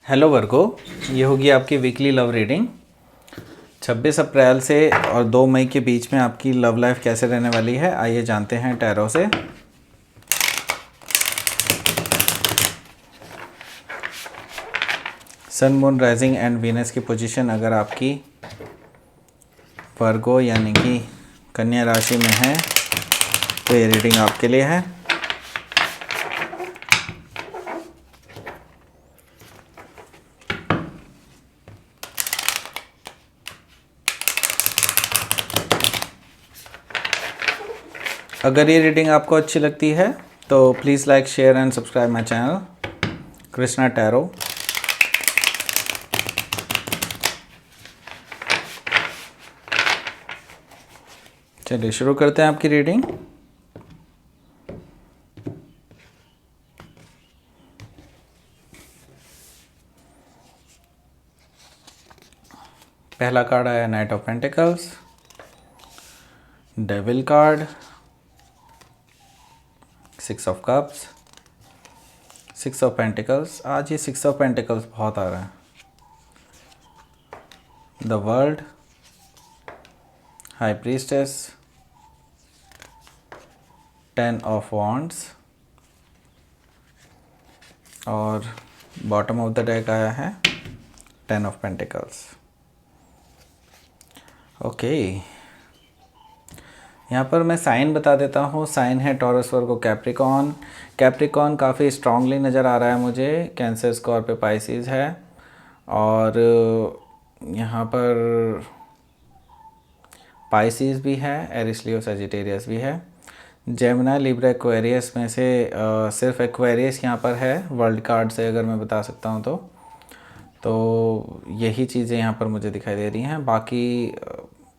Hello वर्गो, ये होगी आपकी वीकली लव रीडिंग 26 अप्रैल से और 2 मई के बीच में आपकी लव लाइफ कैसे रहने वाली है। आइए जानते हैं टैरो से। सन, मून, राइजिंग एंड वीनस की पोजीशन अगर आपकी वर्गो यानी कि कन्या राशि में है तो ये रीडिंग आपके लिए है। अगर ये रीडिंग आपको अच्छी लगती है तो please like, share and subscribe my channel Krishna tarot. चलिए शुरू करते हैं आपकी रीडिंग। पहला कार्ड आया night of pentacles, devil card, 6 of cups, 6 of pentacles. आज ये 6 ऑफ पेंटिकल्स बहुत आ रहा है। The world, high priestess, 10 of wands और बॉटम ऑफ द डेक आया है 10 ऑफ पेंटिकल्स। ओके, यहाँ पर मैं साइन बता देता हूँ। साइन है टॉरस, वर्गो, कैप्रिकॉन। कैप्रिकॉन काफ़ी स्ट्रांगली नज़र आ रहा है मुझे। कैंसर, स्कॉर्पियो, पाइसिस है और यहाँ पर पाइसिस भी है, एरिस, लियो, सजिटेरियस भी है। जेमिनी, लिब्रा, एक्वेरियस में से सिर्फ एक्वेरियस यहाँ पर है वर्ल्ड कार्ड से, अगर मैं बता सकता हूँ तो यही चीज़ें यहाँ पर मुझे दिखाई दे रही हैं। बाकी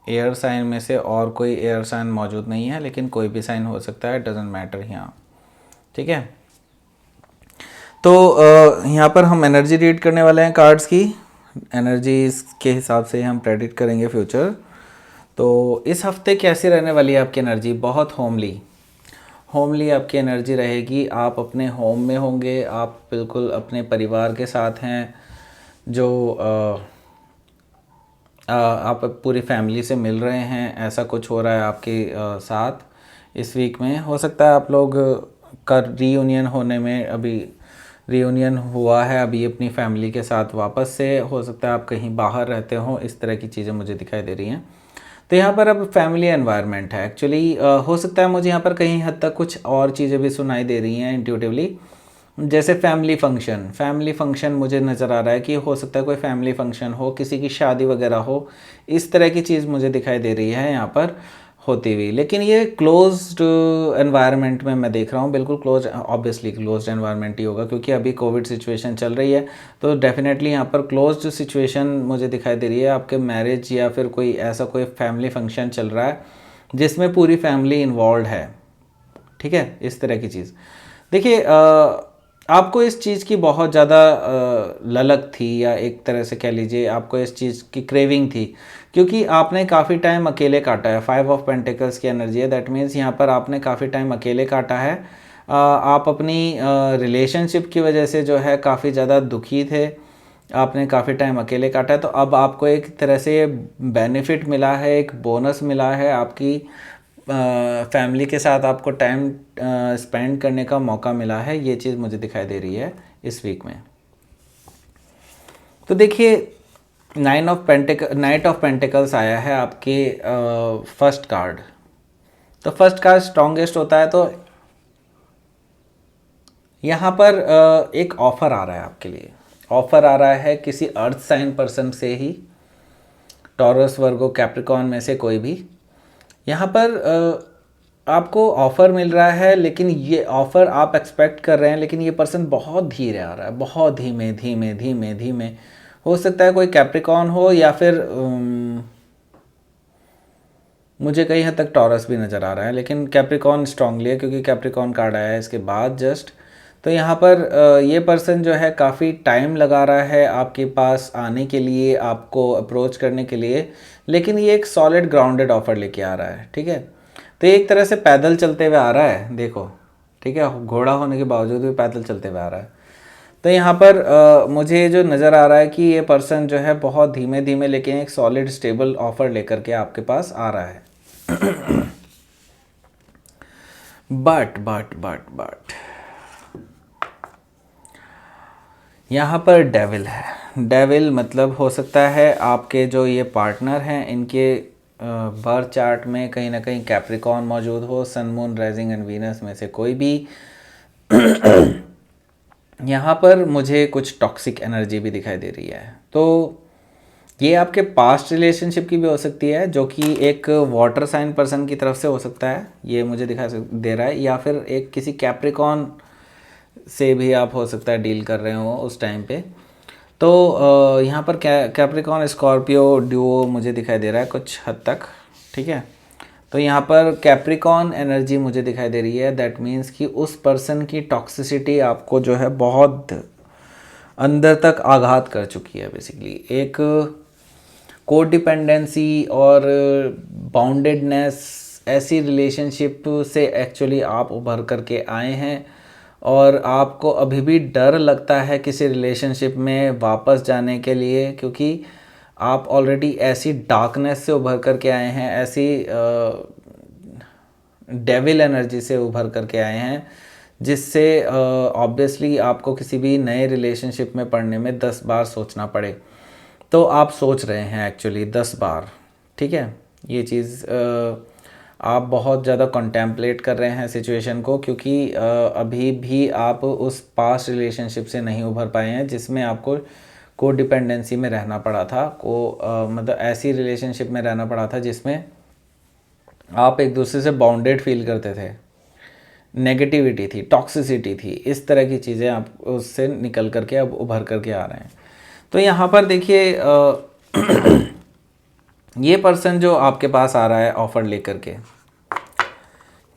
एयर साइन में से और कोई एयर साइन मौजूद नहीं है, लेकिन कोई भी साइन हो सकता है, डजेंट मैटर यहाँ। ठीक है, तो यहाँ पर हम एनर्जी रीड करने वाले हैं कार्ड्स की। एनर्जी के हिसाब से हम प्रेडिक्ट करेंगे फ्यूचर। तो इस हफ्ते कैसी रहने वाली है आपकी एनर्जी? बहुत होमली आपकी एनर्जी रहेगी। आप अपने होम में होंगे, आप बिल्कुल अपने परिवार के साथ हैं। जो आप पूरी फैमिली से मिल रहे हैं, ऐसा कुछ हो रहा है आपके साथ इस वीक में। हो सकता है आप लोग का रीयूनियन होने में, अभी रीयूनियन हुआ है अभी अपनी फैमिली के साथ वापस से। हो सकता है आप कहीं बाहर रहते हो, इस तरह की चीज़ें मुझे दिखाई दे रही हैं। तो यहाँ पर अब फैमिली एनवायरनमेंट है एक्चुअली। हो सकता है मुझे यहाँ पर कहीं हद तक कुछ और चीज़ें भी सुनाई दे रही हैं इंट्यूटिवली, जैसे फैमिली फंक्शन मुझे नज़र आ रहा है कि हो सकता है कोई फैमिली फंक्शन हो, किसी की शादी वगैरह हो, इस तरह की चीज़ मुझे दिखाई दे रही है यहाँ पर होती हुई। लेकिन ये क्लोज्ड एनवायरनमेंट में मैं देख रहा हूँ, बिल्कुल क्लोज, ऑब्वियसली क्लोज्ड एनवायरनमेंट ही होगा क्योंकि अभी कोविड सिचुएशन चल रही है। तो डेफिनेटली यहाँ पर क्लोज्ड सिचुएशन मुझे दिखाई दे रही है। आपके मैरिज या फिर कोई ऐसा कोई फैमिली फंक्शन चल रहा है जिसमें पूरी फैमिली इन्वॉल्व है। ठीक है, इस तरह की चीज़। देखिए, आपको इस चीज़ की बहुत ज़्यादा ललक थी, या एक तरह से कह लीजिए आपको इस चीज़ की क्रेविंग थी, क्योंकि आपने काफ़ी टाइम अकेले काटा है। 5 ऑफ पेंटिकल्स की एनर्जी है, दैट मीन्स यहाँ पर आपने काफ़ी टाइम अकेले काटा है। आप अपनी रिलेशनशिप की वजह से जो है काफ़ी ज़्यादा दुखी थे, आपने काफ़ी टाइम अकेले काटा है। तो अब आपको एक तरह से बेनिफिट मिला है, एक बोनस मिला है, आपकी फैमिली के साथ आपको टाइम स्पेंड करने का मौका मिला है। ये चीज़ मुझे दिखाई दे रही है इस वीक में। तो देखिए, नाइट ऑफ पेंटिकल्स आया है आपके फर्स्ट कार्ड। तो फर्स्ट कार्ड स्ट्रॉन्गेस्ट होता है। तो यहाँ पर एक ऑफ़र आ रहा है आपके लिए। ऑफ़र आ रहा है किसी अर्थ साइन पर्सन से ही, टॉरस, वर्गो, कैप्रिकॉन में से कोई भी। यहाँ पर आपको ऑफ़र मिल रहा है, लेकिन ये ऑफ़र आप एक्सपेक्ट कर रहे हैं, लेकिन ये पर्सन बहुत धीरे आ रहा है, बहुत धीमे धीमे धीमे धीमे। हो सकता है कोई कैप्रिकॉन हो, या फिर मुझे कहीं हद तक टॉरस भी नज़र आ रहा है, लेकिन कैप्रिकॉन स्ट्रांगली है क्योंकि कैप्रिकॉन कार्ड आया है इसके बाद जस्ट। तो यहाँ पर ये पर्सन जो है काफ़ी टाइम लगा रहा है आपके पास आने के लिए, आपको अप्रोच करने के लिए, लेकिन ये एक सॉलिड ग्राउंडेड ऑफर लेके आ रहा है। ठीक है, तो एक तरह से पैदल चलते हुए आ रहा है, देखो। ठीक है, घोड़ा होने के बावजूद भी पैदल चलते हुए आ रहा है। तो यहाँ पर मुझे जो नज़र आ रहा है कि ये पर्सन जो है बहुत धीमे धीमे लेकिन एक सॉलिड स्टेबल ऑफर लेकर के आपके पास आ रहा है। बट यहाँ पर डेविल है। डेविल मतलब हो सकता है आपके जो ये पार्टनर हैं इनके बर्थ चार्ट में कहीं ना कहीं कैप्रिकॉन मौजूद हो, sun moon rising and Venus में से कोई भी। यहाँ पर मुझे कुछ टॉक्सिक एनर्जी भी दिखाई दे रही है। तो ये आपके पास्ट रिलेशनशिप की भी हो सकती है, जो कि एक वाटर साइन पर्सन की तरफ से हो सकता है, ये मुझे दिखाई दे रहा है। या फिर एक किसी कैप्रिकॉन से भी आप हो सकता है डील कर रहे हो उस टाइम पे। तो यहाँ पर कैप्रिकॉन स्कॉर्पियो ड्यूओ मुझे दिखाई दे रहा है कुछ हद तक, ठीक है। तो यहाँ पर कैप्रिकॉन एनर्जी मुझे दिखाई दे रही है। दैट मीन्स कि उस पर्सन की टॉक्सिसिटी आपको जो है बहुत अंदर तक आघात कर चुकी है। बेसिकली एक कोडिपेंडेंसी और बाउंडेडनेस, ऐसी रिलेशनशिप से एक्चुअली आप उभर करके आए हैं और आपको अभी भी डर लगता है किसी रिलेशनशिप में वापस जाने के लिए, क्योंकि आप ऑलरेडी ऐसी डार्कनेस से उभर करके आए हैं, ऐसी डेविल एनर्जी से उभर करके आए हैं, जिससे ऑब्वियसली आपको किसी भी नए रिलेशनशिप में पड़ने में 10 बार सोचना पड़े। तो आप सोच रहे हैं एक्चुअली 10 बार, ठीक है। ये चीज़ आप बहुत ज़्यादा कॉन्टेम्पलेट कर रहे हैं सिचुएशन को, क्योंकि अभी भी आप उस पास्ट रिलेशनशिप से नहीं उभर पाए हैं जिसमें आपको को डिपेंडेंसी में रहना पड़ा था, मतलब ऐसी रिलेशनशिप में रहना पड़ा था जिसमें आप एक दूसरे से बाउंडेड फील करते थे, नेगेटिविटी थी, टॉक्सिसिटी थी, इस तरह की चीज़ें आप उससे निकल करके अब उभर करके आ रहे हैं। तो यहाँ पर देखिए ये पर्सन जो आपके पास आ रहा है ऑफ़र लेकर के,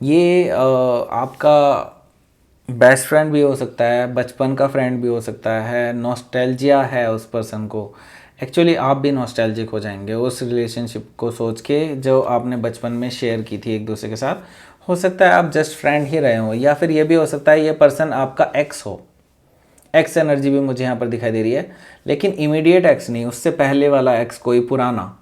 ये आपका बेस्ट फ्रेंड भी हो सकता है, बचपन का फ्रेंड भी हो सकता है। नॉस्टैल्जिया है उस पर्सन को। एक्चुअली आप भी नॉस्टैल्जिक हो जाएंगे उस रिलेशनशिप को सोच के जो आपने बचपन में शेयर की थी एक दूसरे के साथ। हो सकता है आप जस्ट फ्रेंड ही रहे हो, या फिर ये भी हो सकता है ये पर्सन आपका एक्स हो। एक्स एनर्जी भी मुझे यहाँ पर दिखाई दे रही है, लेकिन इमीडिएट एक्स नहीं, उससे पहले वाला एक्स, कोई पुराना,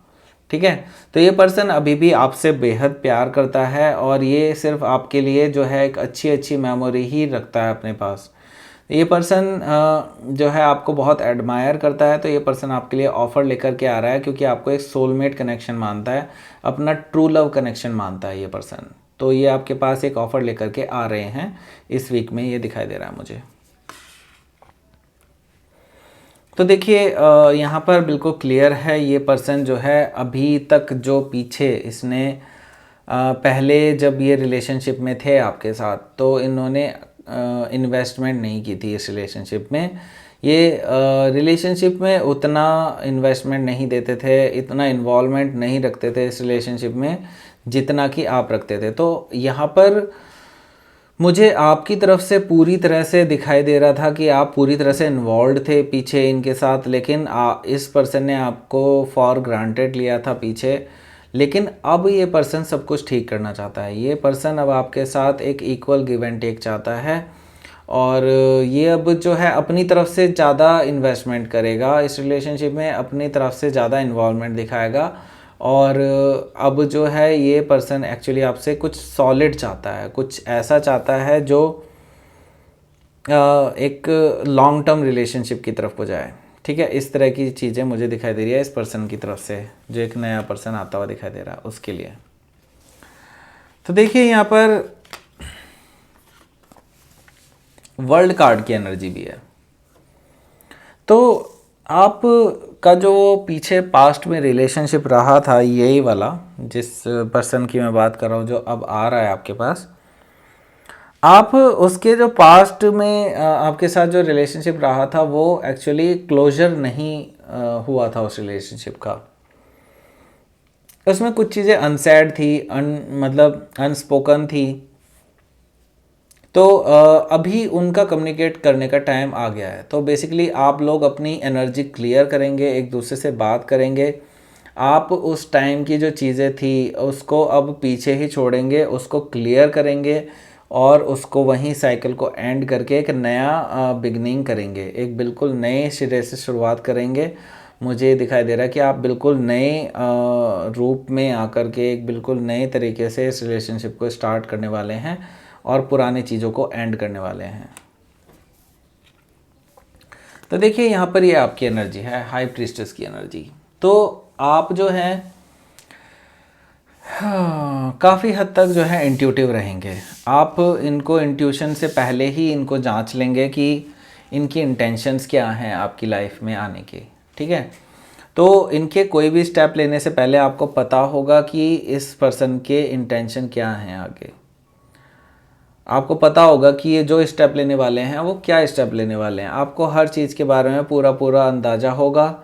ठीक है। तो ये पर्सन अभी भी आपसे बेहद प्यार करता है और ये सिर्फ आपके लिए जो है एक अच्छी मेमोरी ही रखता है अपने पास। ये पर्सन जो है आपको बहुत एडमायर करता है। तो ये पर्सन आपके लिए ऑफ़र लेकर के आ रहा है, क्योंकि आपको एक सोलमेट कनेक्शन मानता है, अपना ट्रू लव कनेक्शन मानता है ये पर्सन। तो ये आपके पास एक ऑफ़र लेकर के आ रहे हैं इस वीक में, ये दिखाई दे रहा है मुझे। तो देखिए यहाँ पर बिल्कुल क्लियर है, ये पर्सन जो है अभी तक जो पीछे इसने पहले जब ये रिलेशनशिप में थे आपके साथ, तो इन्होंने इन्वेस्टमेंट नहीं की थी इस रिलेशनशिप में। ये रिलेशनशिप में उतना इन्वेस्टमेंट नहीं देते थे, इतना इन्वॉल्वमेंट नहीं रखते थे इस रिलेशनशिप में जितना कि आप रखते थे। तो यहाँ पर मुझे आपकी तरफ से पूरी तरह से दिखाई दे रहा था कि आप पूरी तरह से इन्वॉल्व थे पीछे इनके साथ, लेकिन इस पर्सन ने आपको फॉर ग्रांटेड लिया था पीछे। लेकिन अब ये पर्सन सब कुछ ठीक करना चाहता है। ये पर्सन अब आपके साथ एक इक्वल गिव एंड टेक चाहता है, और ये अब जो है अपनी तरफ से ज़्यादा इन्वेस्टमेंट करेगा इस रिलेशनशिप में, अपनी तरफ से ज़्यादा इन्वॉल्वमेंट दिखाएगा। और अब जो है ये पर्सन एक्चुअली आपसे कुछ सॉलिड चाहता है, कुछ ऐसा चाहता है जो एक लॉन्ग टर्म रिलेशनशिप की तरफ को जाए, ठीक है। इस तरह की चीज़ें मुझे दिखाई दे रही है इस पर्सन की तरफ से, जो एक नया पर्सन आता हुआ दिखाई दे रहा है उसके लिए। तो देखिए यहाँ पर वर्ल्ड कार्ड की एनर्जी भी है। तो आप का जो पीछे पास्ट में रिलेशनशिप रहा था, यही वाला जिस पर्सन की मैं बात कर रहा हूँ जो अब आ रहा है आपके पास, आप उसके जो पास्ट में आपके साथ जो रिलेशनशिप रहा था वो एक्चुअली क्लोजर नहीं हुआ था उस रिलेशनशिप का। उसमें कुछ चीज़ें अनसैड थी, मतलब अनस्पोकन थी। तो अभी उनका कम्युनिकेट करने का टाइम आ गया है। तो बेसिकली आप लोग अपनी एनर्जी क्लियर करेंगे, एक दूसरे से बात करेंगे। आप उस टाइम की जो चीज़ें थी उसको अब पीछे ही छोड़ेंगे, उसको क्लियर करेंगे और उसको वहीं साइकिल को एंड करके एक नया बिगनिंग करेंगे, एक बिल्कुल नए सिरे से शुरुआत करेंगे। मुझे दिखाई दे रहा है कि आप बिल्कुल नए रूप में आकर के एक बिल्कुल नए तरीके से इस रिलेशनशिप को स्टार्ट करने वाले हैं और पुरानी चीज़ों को एंड करने वाले हैं। तो देखिए यहाँ पर ये आपकी एनर्जी है, हाई प्रीस्टेस की एनर्जी। तो आप जो है काफ़ी हद तक जो है इंट्यूटिव रहेंगे। आप इनको इंट्यूशन से पहले ही इनको जांच लेंगे कि इनकी इंटेंशंस क्या हैं आपकी लाइफ में आने के, ठीक है। तो इनके कोई भी स्टेप लेने से पहले आपको पता होगा कि इस पर्सन के इंटेंशन क्या हैं आगे। आपको पता होगा कि ये जो स्टेप लेने वाले हैं वो क्या स्टेप लेने वाले हैं। आपको हर चीज़ के बारे में पूरा पूरा अंदाज़ा होगा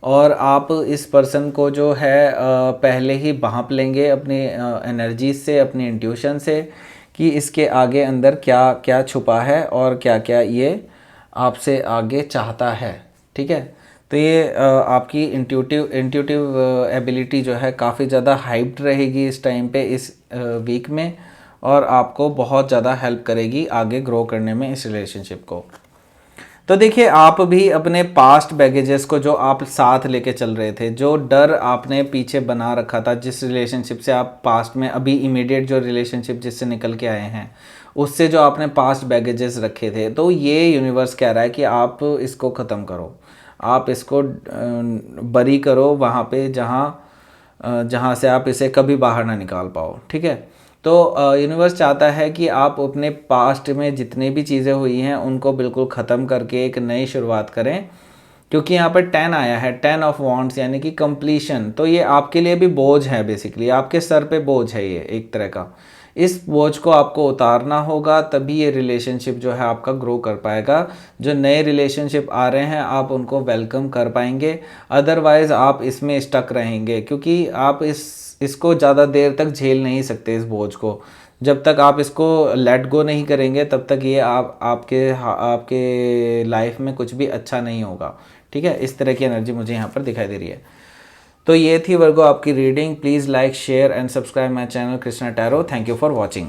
और आप इस पर्सन को जो है पहले ही भांप लेंगे अपनी एनर्जी से, अपनी इंट्यूशन से, कि इसके आगे अंदर क्या क्या छुपा है और क्या क्या ये आपसे आगे चाहता है, ठीक है। तो ये आपकी इंट्यूटिव एबिलिटी जो है काफ़ी ज़्यादा हाइप्ड रहेगी इस टाइम पे, इस वीक में, और आपको बहुत ज़्यादा हेल्प करेगी आगे ग्रो करने में इस रिलेशनशिप को। तो देखिए आप भी अपने पास्ट बैगेजेस को जो आप साथ लेके चल रहे थे, जो डर आपने पीछे बना रखा था, जिस रिलेशनशिप से आप पास्ट में अभी इमीडिएट जो रिलेशनशिप जिससे निकल के आए हैं उससे जो आपने पास्ट बैगेजेस रखे थे, तो ये यूनिवर्स कह रहा है कि आप इसको ख़त्म करो, आप इसको बरी करो वहाँ पे जहाँ से आप इसे कभी बाहर ना निकाल पाओ, ठीक है। तो यूनिवर्स चाहता है कि आप अपने पास्ट में जितनी भी चीज़ें हुई हैं उनको बिल्कुल ख़त्म करके एक नई शुरुआत करें, क्योंकि यहाँ पर 10 आया है, 10 ऑफ वॉन्ड्स, यानी कि कंप्लीशन। तो ये आपके लिए भी बोझ है, बेसिकली आपके सर पे बोझ है ये एक तरह का। इस बोझ को आपको उतारना होगा, तभी ये रिलेशनशिप जो है आपका ग्रो कर पाएगा। जो नए रिलेशनशिप आ रहे हैं आप उनको वेलकम कर पाएंगे, अदरवाइज़ आप इसमें स्टक रहेंगे, क्योंकि आप इसको ज़्यादा देर तक झेल नहीं सकते इस बोझ को। जब तक आप इसको लेट गो नहीं करेंगे तब तक ये आपके लाइफ में कुछ भी अच्छा नहीं होगा, ठीक है। इस तरह की एनर्जी मुझे यहाँ पर दिखाई दे रही है। तो ये थी वर्गो आपकी reading. Please like, share and subscribe my channel Krishna tarot. Thank you for watching.